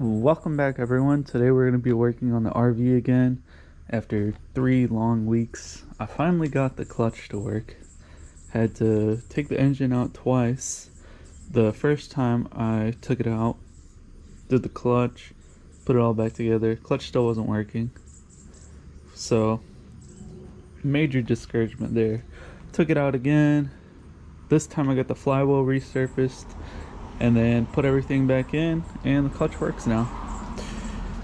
Welcome back, everyone. Today we're going to be working on the RV again after 3 long weeks. I finally got the clutch to work. Had to take the engine out twice. The first time I took it out, did the clutch, put it all back together. Clutch still wasn't working. So, major discouragement there. Took it out again. This time I got the flywheel resurfaced and then put everything back in, and the clutch works now.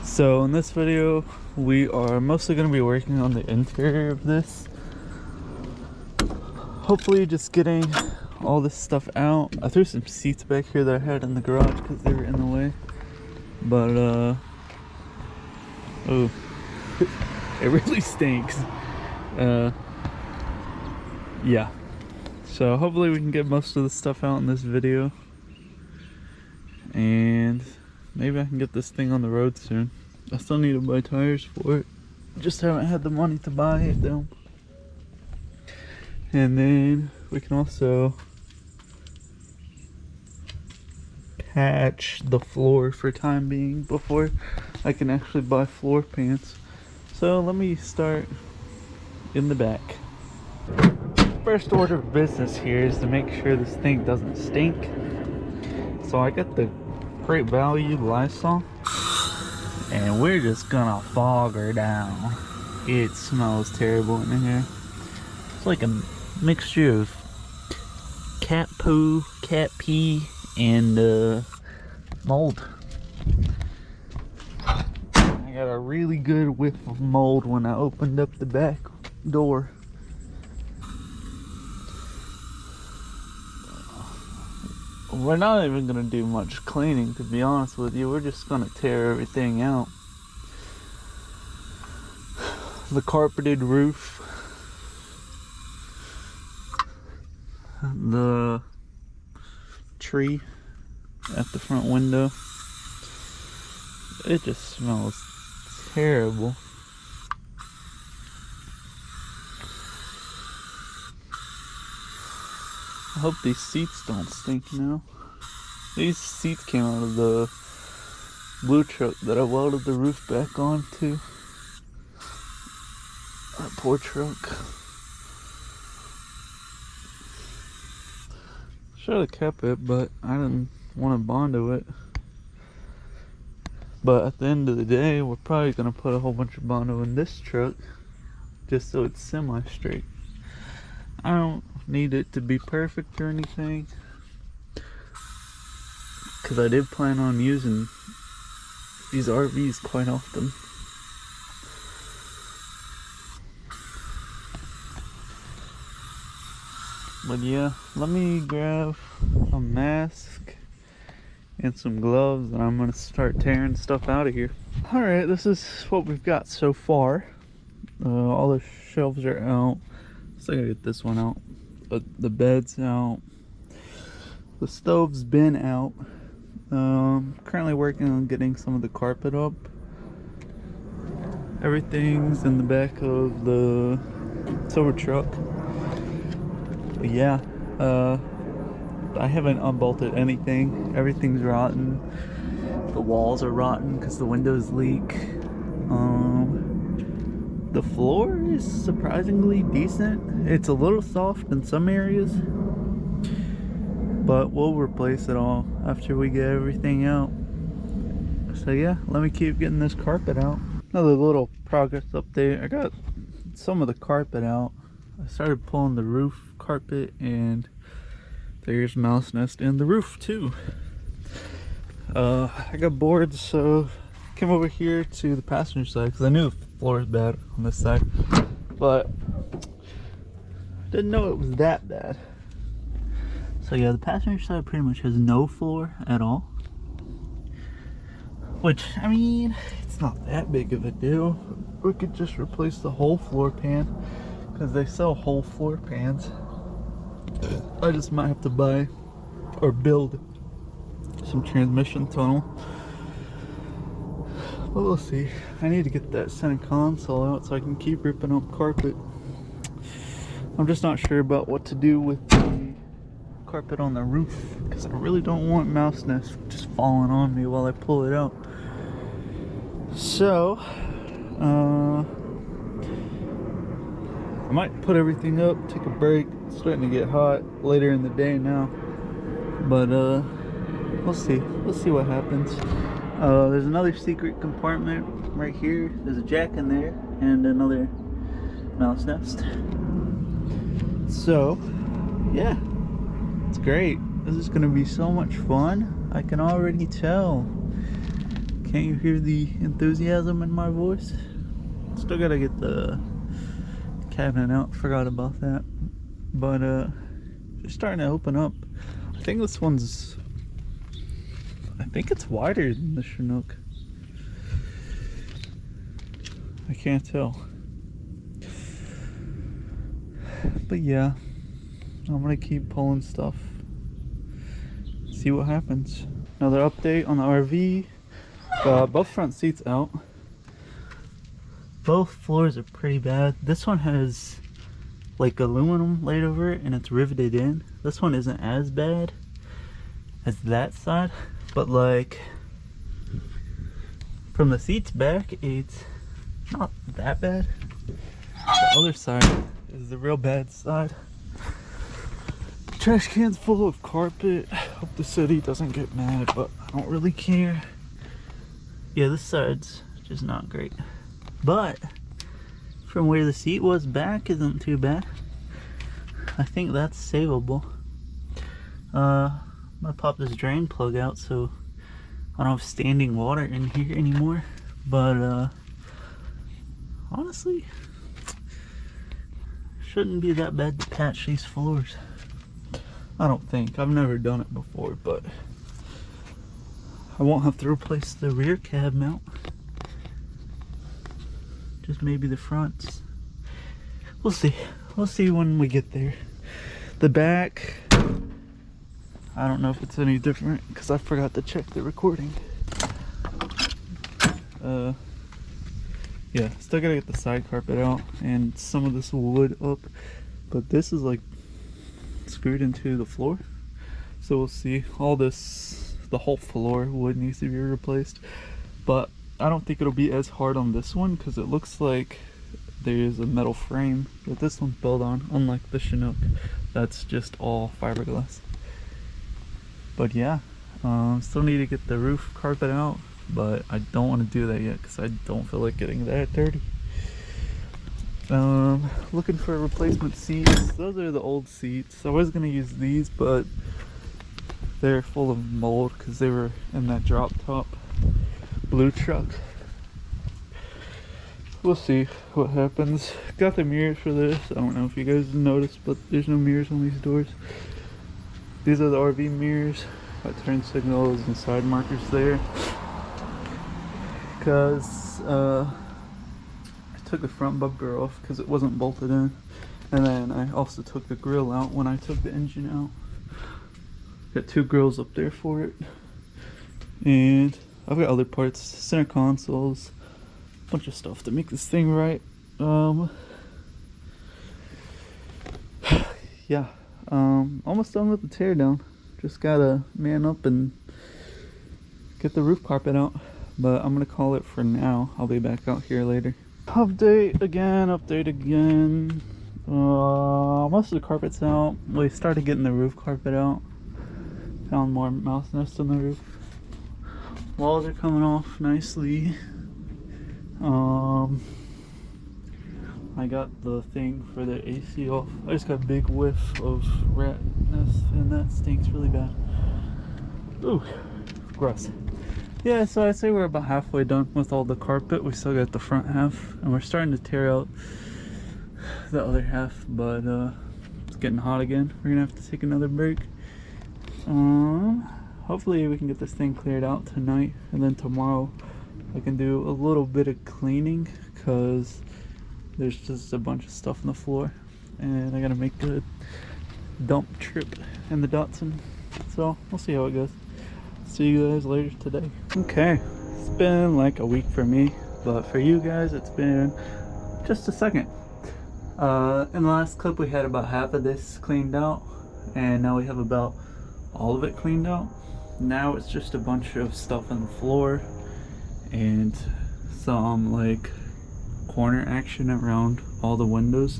So in this video we are mostly going to be working on the interior of this, hopefully just getting all this stuff out. I threw some seats back here that I had in the garage because they were in the way, but oh it really stinks. Yeah, so hopefully we can get most of the stuff out in this video, and maybe I can get this thing on the road soon. I still need to buy tires for it. Just haven't had the money to buy it though. And then we can also patch the floor for time being before I can actually buy floor pans. So let me start in the back. First order of business here is to make sure this thing doesn't stink. So I got the Great Value Lysol, and we're just gonna fog her down. It smells terrible in here. It's like a mixture of cat poo, cat pee, and mold. I got a really good whiff of mold when I opened up the back door. We're not even gonna do much cleaning, to be honest with you. We're just gonna tear everything out. The carpeted roof, the tree at the front window, it just smells terrible. I hope these seats don't stink now. These seats came out of the blue truck that I welded the roof back onto. That poor truck. Should have kept it, but I didn't want to bond to it. But at the end of the day, we're probably going to put a whole bunch of Bondo in this truck just so it's semi-straight. I don't need it to be perfect or anything, because I did plan on using these RVs quite often. But yeah, let me grab a mask and some gloves, and I'm gonna start tearing stuff out of here. Alright, this is what we've got so far. All the shelves are out. So I gotta get this one out. But the bed's out. The stove's been out. Currently working on getting some of the carpet up. Everything's in the back of the silver truck. But yeah, I haven't unbolted anything. Everything's rotten. The walls are rotten because the windows leak. The floor is surprisingly decent. It's a little soft in some areas, but we'll replace it all after we get everything out. So yeah, let me keep getting this carpet out. Another little progress update. I got some of the carpet out. I started pulling the roof carpet, and there's mouse nest in the roof too. I got boards, so I came over here to the passenger side because I knew the floor is bad on this side, but didn't know it was that bad. So yeah, the passenger side pretty much has no floor at all, which, I mean, it's not that big of a deal. We could just replace the whole floor pan because they sell whole floor pans. I just might have to buy or build some transmission tunnel, but we'll see. I need to get that center console out so I can keep ripping up carpet. I'm just not sure about what to do with the carpet on the roof because I really don't want mouse nest just falling on me while I pull it out. So, I might put everything up, take a break. It's starting to get hot later in the day now, but we'll see. We'll see what happens. There's another secret compartment right here. There's a jack in there and another mouse nest. So, yeah, it's great. This is gonna be so much fun. I can already tell. Can't you hear the enthusiasm in my voice? Still gotta get the cabinet out, forgot about that. But just starting to open up. I think this one's, I think it's wider than the Chinook. I can't tell. But yeah, I'm gonna keep pulling stuff, see what happens. Another update on the RV. Both front seats out. Both floors are pretty bad. This one has like aluminum laid over it and it's riveted in. This one isn't as bad as that side, but like from the seats back, it's not that bad. The other side is the real bad side. Trash cans full of carpet. Hope the city doesn't get mad, but I don't really care. Yeah, this side's just not great. But from where the seat was back isn't too bad. I think that's savable. I'm gonna pop this drain plug out so I don't have standing water in here anymore. But honestly, shouldn't be that bad to patch these floors. I don't think. I've never done it before, but I won't have to replace the rear cab mount. Just maybe the fronts. We'll see. We'll see when we get there. The back, I don't know if it's any different because I forgot to check the recording. Yeah, still gotta get the side carpet out and some of this wood up, but this is like screwed into the floor, so we'll see. All this, the whole floor wood needs to be replaced, but I don't think it'll be as hard on this one because it looks like there's a metal frame that this one's built on, unlike the Chinook that's just all fiberglass. But yeah, still need to get the roof carpet out, but I don't want to do that yet because I don't feel like getting that dirty. Looking for replacement seats. Those are the old seats. I was gonna use these, but they're full of mold because they were in that drop top blue truck. We'll see what happens. Got the mirrors for this. I don't know if you guys noticed, but there's no mirrors on these doors. These are the RV mirrors. Got turn signals and side markers there. Because I took the front bumper off because it wasn't bolted in. And then I also took the grill out when I took the engine out. Got two grills up there for it. And I've got other parts, center consoles, a bunch of stuff to make this thing right. Yeah, almost done with the teardown. Just gotta man up and get the roof carpet out. But I'm gonna call it for now. I'll be back out here later. Update again, update again. Most of the carpet's out. We started getting the roof carpet out. Found more mouse nests on the roof. Walls are coming off nicely. I got the thing for the AC off. I just got a big whiff of rat nest and that stinks really bad. Ooh, gross. Yeah, so I'd say we're about halfway done with all the carpet. We still got the front half and we're starting to tear out the other half, but it's getting hot again. We're gonna have to take another break. Hopefully we can get this thing cleared out tonight, and then tomorrow I can do a little bit of cleaning because there's just a bunch of stuff on the floor and I gotta make a dump trip in the Datsun. So we'll see how it goes. See you guys later today. Okay, it's been like a week for me, but for you guys it's been just a second. In the last clip we had about half of this cleaned out, and now we have about all of it cleaned out. Now it's just a bunch of stuff on the floor and some like corner action around all the windows,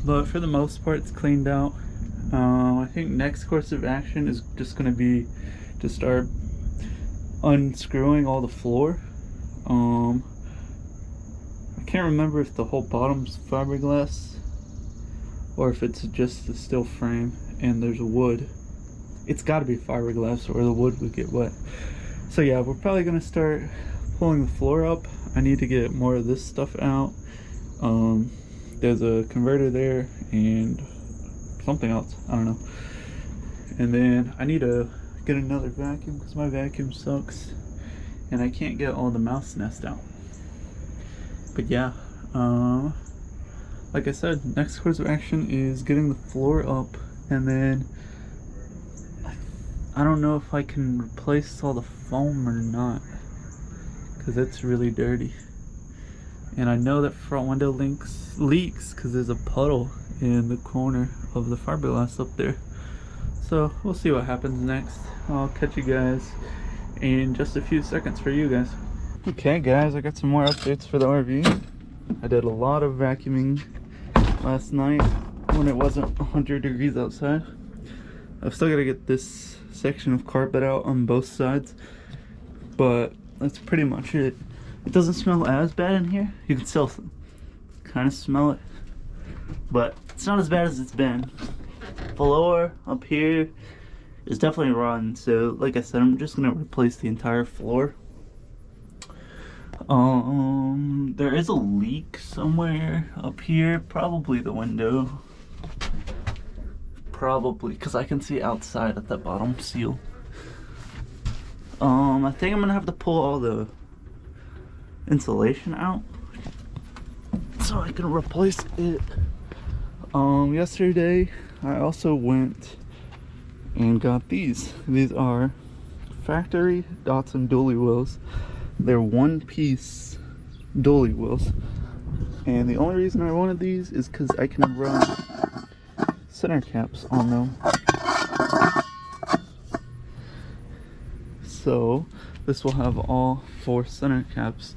but for the most part it's cleaned out. I think next course of action is just going to be to start unscrewing all the floor. I can't remember if the whole bottom's fiberglass or if it's just the steel frame and there's wood. It's got to be fiberglass or the wood would get wet. So yeah, we're probably going to start pulling the floor up. I need to get more of this stuff out. There's a converter there and something else, I don't know. And then I need to get another vacuum because my vacuum sucks and I can't get all the mouse nest out. But yeah, like I said, next course of action is getting the floor up, and then I don't know if I can replace all the foam or not because it's really dirty. And I know that front window leaks because there's a puddle in the corner of the fiberglass up there. So we'll see what happens next. I'll catch you guys in just a few seconds for you guys. Okay guys, I got some more updates for the RV. I did a lot of vacuuming last night when it wasn't 100 degrees outside. I've still got to get this section of carpet out on both sides, but that's pretty much it. It doesn't smell as bad in here. You can still kind of smell it, but it's not as bad as it's been. Floor up here is definitely rotten, so like I said, I'm just gonna replace the entire floor. There is a leak somewhere up here, probably the window. Probably, because I can see outside at the bottom seal. I think I'm gonna have to pull all the insulation out so I can replace it. Yesterday I also went and got these. These are factory Datsun dually wheels. They're one-piece dually wheels, and the only reason I wanted these is because I can run center caps on them. So this will have all 4 center caps.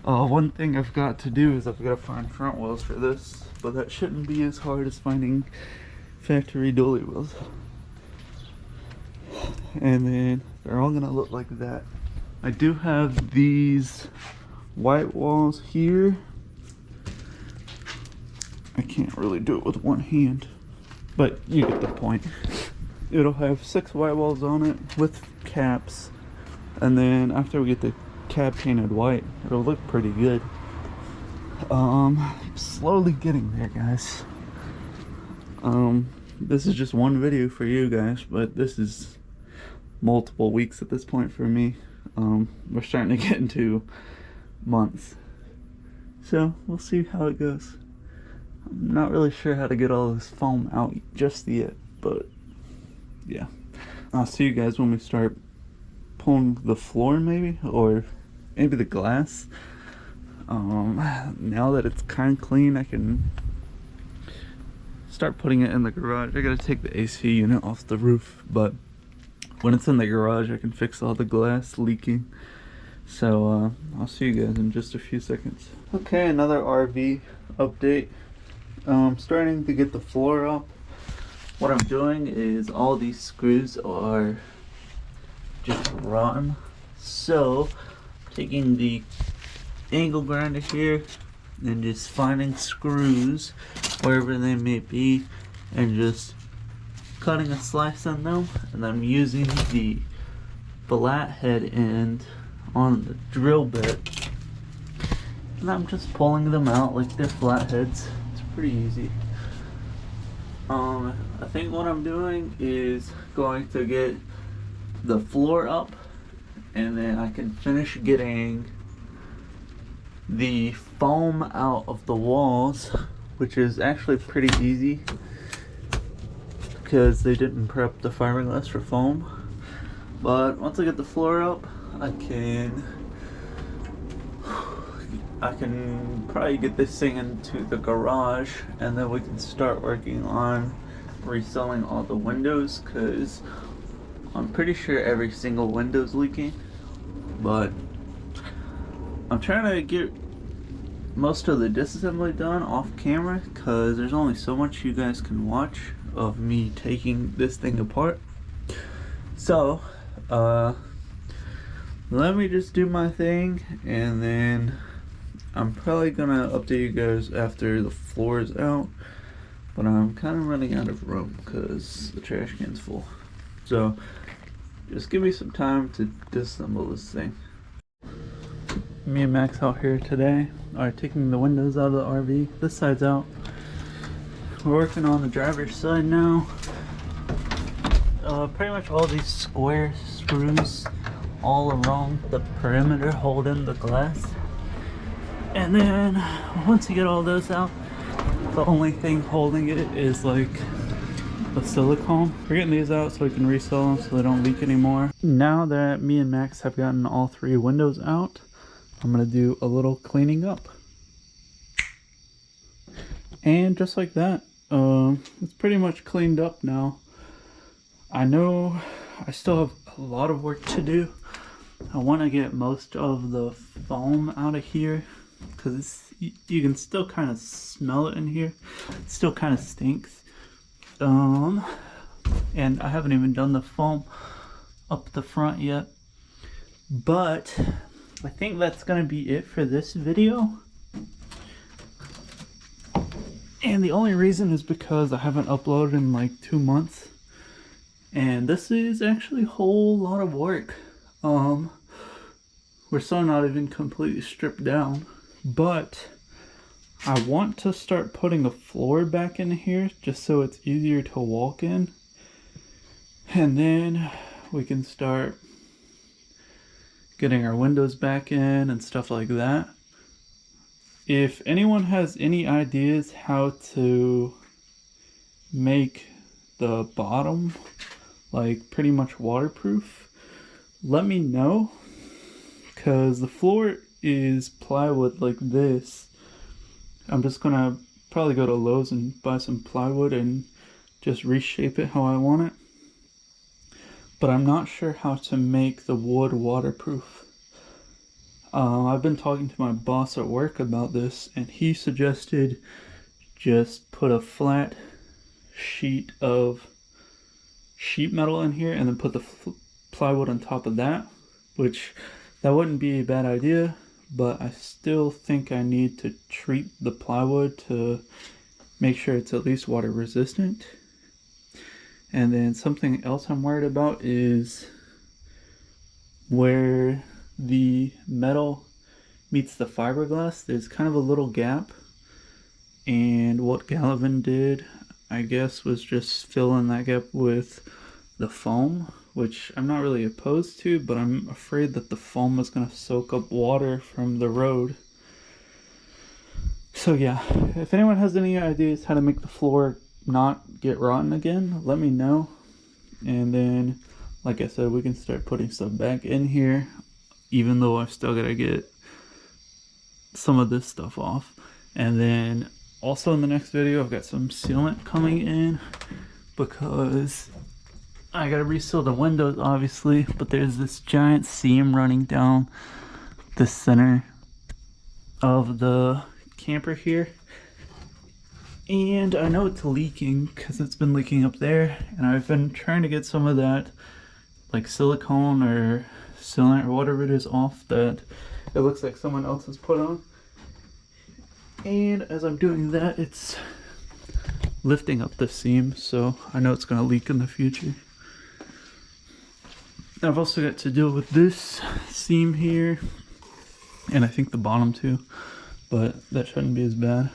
One thing I've got to do is I've got to find front wheels for this, but that shouldn't be as hard as finding factory dually wheels. And then they're all gonna look like that. I do have these white walls here. I can't really do it with one hand, but you get the point. It'll have 6 white walls on it with caps, and then after we get the cab painted white, it'll look pretty good. Slowly getting there, guys. This is just one video for you guys, but this is multiple weeks at this point for me. We're starting to get into months, so we'll see how it goes. I'm not really sure how to get all this foam out just yet, but yeah, I'll see you guys when we start pulling the floor, maybe, or maybe the glass. Now that it's kind of clean, I can start putting it in the garage. I gotta take the AC unit off the roof, but when it's in the garage I can fix all the glass leaking. So I'll see you guys in just a few seconds. Okay, another RV update. I'm starting to get the floor up. What I'm doing is all these screws are just rotten, so taking the angle grinder here and just finding screws wherever they may be and just cutting a slice on them, and I'm using the flat head end on the drill bit, and I'm just pulling them out like they're flat heads. It's pretty easy. I think what I'm doing is going to get the floor up, and then I can finish getting the foam out of the walls, which is actually pretty easy because they didn't prep the fiberglass for foam. But once I get the floor up, I can probably get this thing into the garage, and then we can start working on reselling all the windows, because I'm pretty sure every single window's leaking. But I'm trying to get most of the disassembly done off camera because there's only so much you guys can watch of me taking this thing apart. So let me just do my thing, and then I'm probably gonna update you guys after the floor is out, but I'm kind of running out of room because the trash can's full. So just give me some time to disassemble this thing. Me and Max out here today are taking the windows out of the RV. This side's out. We're working on the driver's side now. Pretty much all these square screws all around the perimeter holding the glass. And then once you get all those out, the only thing holding it is like the silicone. We're getting these out so we can resell them so they don't leak anymore. Now that me and Max have gotten all three windows out, I'm gonna do a little cleaning up. And just like that, it's pretty much cleaned up now. I know I still have a lot of work to do. I want to get most of the foam out of here because you can still kind of smell it in here. It still kind of stinks. And I haven't even done the foam up the front yet. But I think that's going to be it for this video. And the only reason is because I haven't uploaded in like 2 months. And this is actually a whole lot of work. We're still not even completely stripped down, but I want to start putting the floor back in here just so it's easier to walk in. And then we can start getting our windows back in and stuff like that. If anyone has any ideas how to make the bottom like pretty much waterproof, let me know, because the floor is plywood like this. I'm just gonna probably go to Lowe's and buy some plywood and just reshape it how I want it. But I'm not sure how to make the wood waterproof. I've been talking to my boss at work about this, and he suggested just put a flat sheet of sheet metal in here and then put the plywood on top of that, which that wouldn't be a bad idea, but I still think I need to treat the plywood to make sure it's at least water resistant. And then something else I'm worried about is where the metal meets the fiberglass, there's kind of a little gap, and what Galavan did, I guess, was just fill in that gap with the foam, which I'm not really opposed to, but I'm afraid that the foam is going to soak up water from the road. So yeah, if anyone has any ideas how to make the floor not get rotten again, let me know. And then, like I said, we can start putting stuff back in here, even though I've still got to get some of this stuff off. And then also in the next video, I've got some sealant coming in because I got to reseal the windows, obviously, but there's this giant seam running down the center of the camper here. And I know it's leaking because it's been leaking up there, and I've been trying to get some of that like silicone or sealant or whatever it is off that it looks like someone else has put on. And as I'm doing that, it's lifting up the seam, so I know it's going to leak in the future. I've also got to deal with this seam here, and I think the bottom too, but that shouldn't be as bad.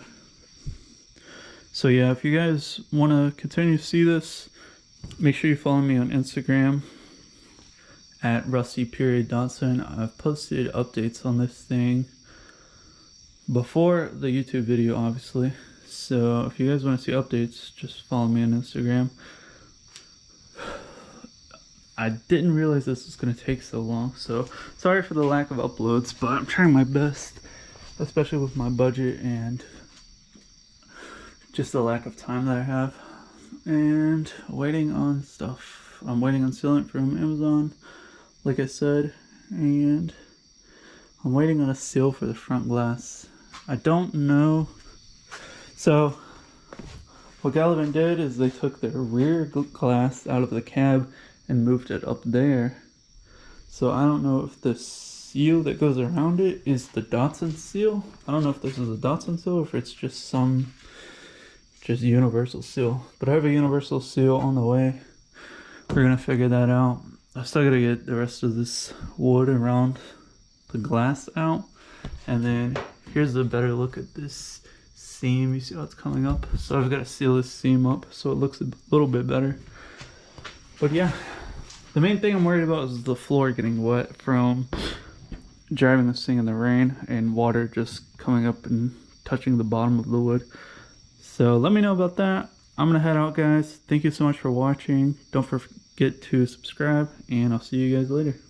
So yeah, if you guys want to continue to see this, make sure you follow me on Instagram at rusty.datsun. I've posted updates on this thing before the YouTube video, obviously. So if you guys want to see updates, just follow me on Instagram. I didn't realize this was going to take so long, so sorry for the lack of uploads, but I'm trying my best, especially with my budget and just the lack of time that I have. And waiting on stuff. I'm waiting on sealant from Amazon, like I said, and I'm waiting on a seal for the front glass. I don't know. So what Galavan did is they took their rear glass out of the cab and moved it up there. So I don't know if the seal that goes around it is the Datsun seal. I don't know if this is a Datsun seal or if it's just universal seal. But I have a universal seal on the way. We're gonna figure that out. I still gotta get the rest of this wood around the glass out. And then here's a better look at this seam. You see how it's coming up? So I've got to seal this seam up so it looks a little bit better. But yeah, the main thing I'm worried about is the floor getting wet from driving this thing in the rain and water just coming up and touching the bottom of the wood. So let me know about that. I'm gonna head out, guys. Thank you so much for watching. Don't forget to subscribe, and I'll see you guys later.